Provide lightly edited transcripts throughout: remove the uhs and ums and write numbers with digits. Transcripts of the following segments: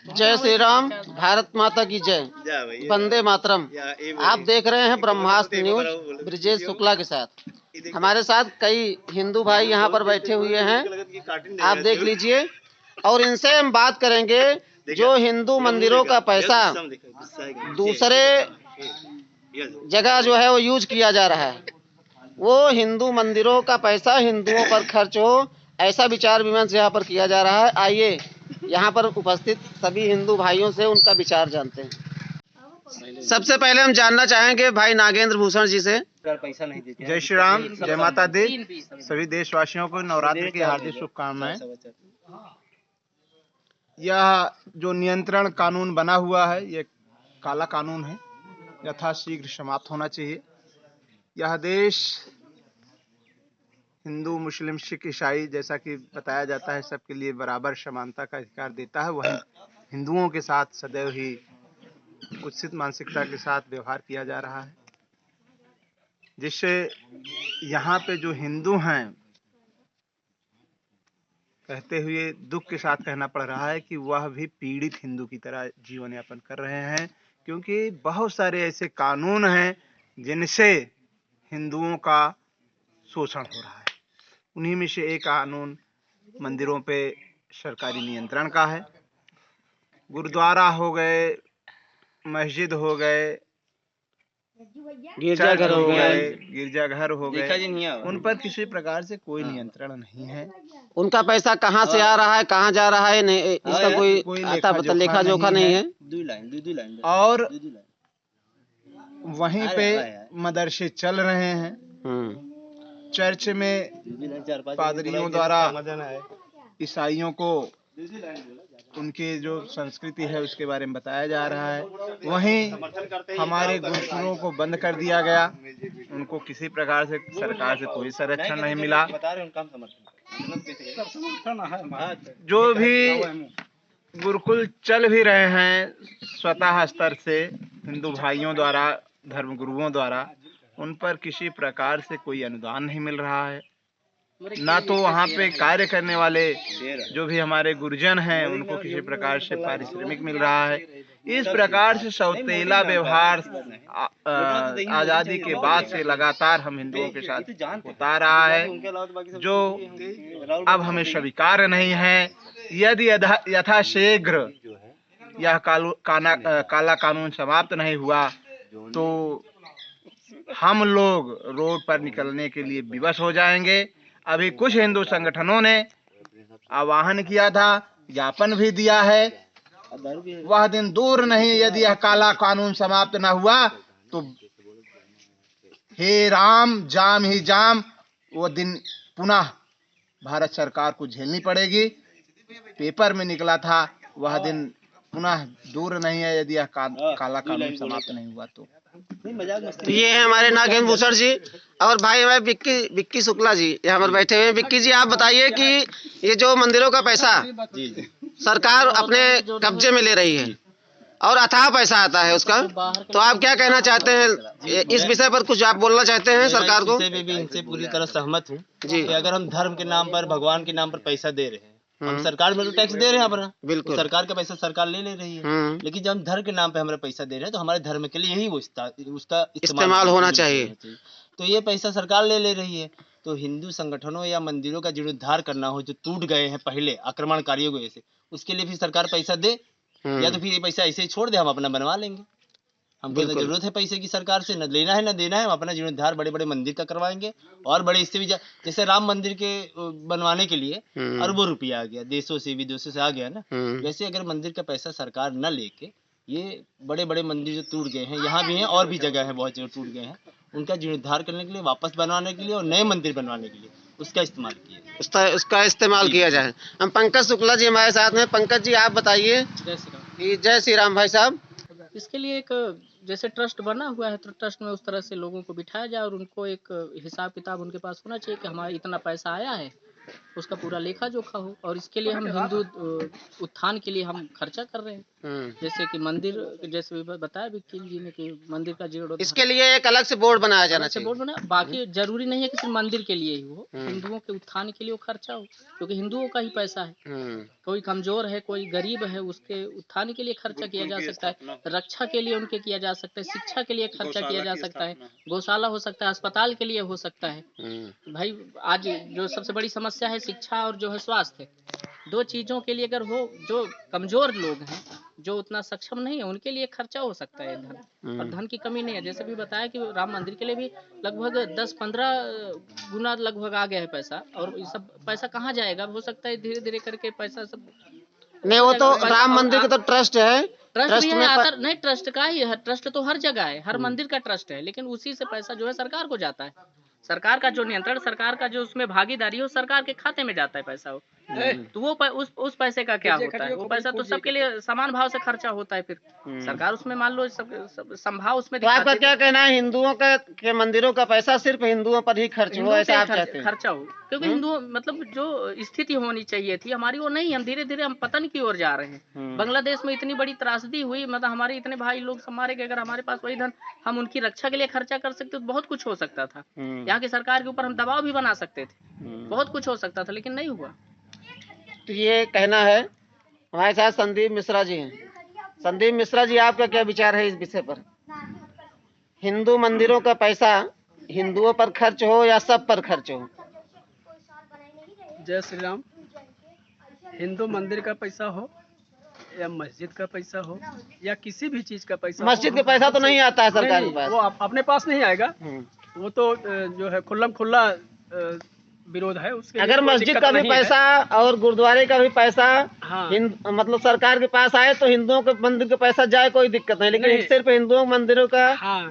जय श्री राम, भारत माता की जय, वंदे मातरम। आप देख रहे हैं ब्रह्मास्त्र न्यूज ब्रिजेश शुक्ला के साथ। हमारे साथ कई हिंदू भाई यहाँ पर बैठे हुए हैं, आप देख लीजिए। और इनसे हम बात करेंगे जो हिंदू मंदिरों का पैसा दूसरे जगह जो है वो यूज किया जा रहा है, वो हिंदू मंदिरों का पैसा हिंदुओं पर खर्च हो, ऐसा विचार विमर्श यहाँ पर किया जा रहा है। आइए यहाँ पर उपस्थित सभी हिंदू भाइयों से उनका विचार जानते हैं। सबसे पहले हम जानना चाहेंगे भाई नागेंद्र भूषण जी से। जय श्री राम, जय माता दी। सभी देशवासियों को नवरात्रि की हार्दिक शुभकामनाएं। यह जो नियंत्रण कानून बना हुआ है, ये काला कानून है, यथाशीघ्र समाप्त होना चाहिए। यह देश हिंदू, मुस्लिम, सिख, ईसाई जैसा कि बताया जाता है सबके लिए बराबर समानता का अधिकार देता है, वहीं हिंदुओं के साथ सदैव ही कुत्सित मानसिकता के साथ व्यवहार किया जा रहा है, जिससे यहाँ पे जो हिंदू हैं, कहते हुए दुख के साथ कहना पड़ रहा है कि वह भी पीड़ित हिंदू की तरह जीवन यापन कर रहे हैं, क्योंकि बहुत सारे ऐसे कानून हैं जिनसे हिंदुओं का शोषण हो रहा है। उन्हीं में से एक कानून मंदिरों पे सरकारी नियंत्रण का है। गुरुद्वारा हो गए, मस्जिद हो गए, गिरजाघर हो गए, उन पर किसी प्रकार से कोई नियंत्रण नहीं है। उनका पैसा कहाँ से आ रहा है, कहाँ जा रहा है, नहीं इसका कोई लेखा जोखा नहीं है। और वहीं पे मदरसे चल रहे हैं। चर्च में पादरियों द्वारा ईसाइयों को उनके जो संस्कृति है उसके बारे में बताया जा रहा है। वहीं हमारे गुरुकुलों को बंद कर दिया गया, उनको किसी प्रकार से सरकार से कोई संरक्षण नहीं मिला। जो भी गुरुकुल चल भी रहे हैं स्वतः स्तर से हिंदू भाइयों द्वारा, धर्म गुरुओं द्वारा, उन पर किसी प्रकार से कोई अनुदान नहीं मिल रहा है। ना तो वहाँ पे कार्य करने वाले जो भी हमारे गुरुजन हैं उनको किसी प्रकार से पारिश्रमिक मिल रहा है। इस प्रकार से सौतेला व्यवहार आजादी के बाद से लगातार हम हिंदुओं के साथ होता रहा है, जो अब हमें स्वीकार नहीं है। यदि यथाशीघ्र यह काला कानून समाप्त नहीं हुआ तो हम लोग रोड पर निकलने के लिए विवश हो जाएंगे। अभी कुछ हिंदू संगठनों ने आह्वान किया था, ज्ञापन भी दिया है, वह दिन दूर नहीं यदि यह काला कानून समाप्त न हुआ तो हे राम जाम ही जाम, वो दिन पुनः भारत सरकार को झेलनी पड़ेगी। पेपर में निकला था, वह दिन पुनः दूर नहीं है यदि यह काला कानून समाप्त नहीं हुआ तो ये है हमारे नागेंद्र भूषण जी। और भाई हमारे विक्की शुक्ला जी यहाँ पर बैठे हुए हैं। विक्की जी, आप बताइए कि ये जो मंदिरों का पैसा सरकार अपने कब्जे में ले रही है और अथाह पैसा आता है उसका, तो आप क्या कहना चाहते हैं इस विषय पर? कुछ आप बोलना चाहते हैं सरकार को? मैं भी इनसे पूरी तरह सहमत हूँ कि अगर हम धर्म के नाम पर, भगवान के नाम पर पैसा दे रहे हैं, हम सरकार में तो टैक्स दे रहे हैं अपना, बिल्कुल सरकार का पैसा सरकार ले रही है, लेकिन जब हम धर्म के नाम पे हमारा पैसा दे रहे हैं तो हमारे धर्म के लिए यही उसका इस्तेमाल होना चाहिए। तो ये पैसा सरकार ले रही है, तो हिंदू संगठनों या मंदिरों का जीर्णोद्धार करना हो, जो टूट गए हैं पहले आक्रमणकारियों की वजह से, उसके लिए भी सरकार पैसा दे, या तो फिर ये पैसा ऐसे ही छोड़ दे, हम अपना बनवा लेंगे। हमको जरूरत है पैसे की सरकार से, न लेना है न देना है, हम अपना जीर्णोद्धार बड़े बड़े मंदिर का करवाएंगे। और बड़े इससे भी जैसे राम मंदिर के बनवाने के लिए अरबों रुपया आ गया, देशों से विदेशों से आ गया ना, वैसे अगर मंदिर का पैसा सरकार न लेके ये बड़े बड़े मंदिर जो टूट गए हैं, यहाँ भी हैं और भी जगह है बहुत जगह टूट गए हैं, उनका जीर्णोद्धार करने के लिए, वापस बनवाने के लिए और नए मंदिर बनवाने के लिए उसका इस्तेमाल किया जाए। हम पंकज शुक्ला जी हमारे साथ में। पंकज जी, आप बताइए। जय श्री राम भाई साहब। इसके लिए एक जैसे ट्रस्ट बना हुआ है, तो ट्रस्ट में उस तरह से लोगों को बिठाया जाए और उनको एक हिसाब किताब उनके पास होना चाहिए कि हमारा इतना पैसा आया है उसका पूरा लेखा जोखा हो, और इसके लिए हम हिंदू उत्थान के लिए हम खर्चा कर रहे हैं। जैसे कि मंदिर, जैसे बताया वकील जी ने कि मंदिर का जीर्णोद्धार, इसके लिए एक अलग से बोर्ड बनाया जाना चाहिए। बोर्ड बना, बाकी जरूरी नहीं है कि सिर्फ मंदिर के लिए ही हो, हिंदुओं के उत्थान के लिए वो खर्चा हो, क्योंकि हिंदुओं का ही पैसा है। कोई कमजोर है, कोई गरीब है, उसके उत्थान के लिए खर्चा किया जा सकता है, रक्षा के लिए उनके किया जा सकता है, शिक्षा के लिए खर्चा किया जा सकता है, गौशाला हो सकता है, अस्पताल के लिए हो सकता है। भाई आज जो सबसे बड़ी समस्या है शिक्षा और जो है स्वास्थ्य, दो चीजों के लिए अगर हो, जो कमजोर लोग हैं, जो उतना सक्षम नहीं है, उनके लिए खर्चा हो सकता है धन, और धन की कमी नहीं है। जैसे भी बताया कि राम मंदिर के लिए भी लगभग 10-15 गुना लगभग आ गया है पैसा, और ये सब पैसा कहाँ जाएगा? हो सकता है धीरे धीरे करके पैसा सब नहीं, वो तो राम मंदिर का तो ट्रस्ट है, ट्रस्ट भी है, नहीं ट्रस्ट का ही है, ट्रस्ट तो हर जगह है, हर मंदिर का ट्रस्ट है, लेकिन उसी से पैसा जो है सरकार को जाता है, सरकार का जो नियंत्रण, सरकार का जो उसमें भागीदारी हो, सरकार के खाते में जाता है पैसा हो। तो वो उस पैसे का क्या होता है? वो पैसा तो सबके लिए समान भाव से खर्चा होता है, फिर सरकार उसमें मान लो सब संभाव उसमें। तो आपका क्या कहना है, हिंदुओं के मंदिरों का पैसा सिर्फ हिंदुओं पर ही खर्च हो, ऐसा आप चाहते हैं? खर्चा हो, क्योंकि हिंदुओं मतलब जो स्थिति होनी चाहिए थी हमारी वो नहीं, हम धीरे धीरे हम पतन की ओर जा रहे हैं। बांग्लादेश में इतनी बड़ी त्रासदी हुई, मतलब हमारे इतने भाई लोग मारे गए, अगर हमारे पास वही धन हम उनकी रक्षा के लिए खर्चा कर सकते तो बहुत कुछ हो सकता था। यहाँ की सरकार के ऊपर हम दबाव भी बना सकते थे, बहुत कुछ हो सकता था, लेकिन नहीं हुआ। तो ये कहना है। हमारे साथ संदीप मिश्रा जी हैं। संदीप मिश्रा जी, आपका क्या विचार है इस विषय पर? हिंदू मंदिरों का पैसा हिंदुओं पर खर्च हो या सब पर खर्च हो? जय श्री राम। हिंदू मंदिर का पैसा हो या मस्जिद का पैसा हो या किसी भी चीज का पैसा, मस्जिद का पैसा तो नहीं आता है सरकार के पास, वो अपने पास नहीं आएगा, वो तो जो है खुल्लम खुल्ला विरोध है उसके। अगर मस्जिद का भी पैसा और गुरुद्वारे का भी पैसा मतलब सरकार के पास आए तो हिंदुओं के मंदिर का पैसा जाए, कोई दिक्कत नहीं, लेकिन सिर्फ हिंदुओं मंदिरों का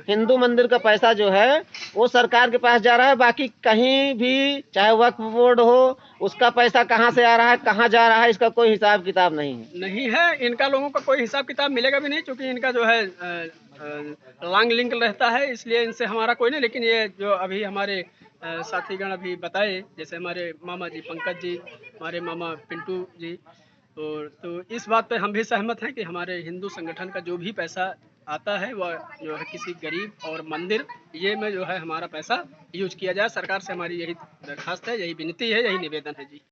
हिंदू मंदिर का पैसा जो है वो सरकार के पास जा रहा है। बाकी कहीं भी चाहे वक्फ बोर्ड हो, उसका पैसा कहाँ से आ रहा है, कहाँ जा रहा है, इसका कोई हिसाब किताब नहीं है। इनका लोगों का कोई हिसाब किताब मिलेगा भी नहीं, क्योंकि इनका जो है लॉन्ग लिंक रहता है, इसलिए इनसे हमारा कोई नहीं। लेकिन ये जो अभी हमारे साथीगण अभी बताए, जैसे हमारे मामा जी पंकज जी, हमारे मामा पिंटू जी, और तो इस बात पे हम भी सहमत हैं कि हमारे हिंदू संगठन का जो भी पैसा आता है वह जो है किसी गरीब और मंदिर ये में जो है हमारा पैसा यूज किया जाए। सरकार से हमारी यही दरखास्त है, यही विनती है, यही निवेदन है जी।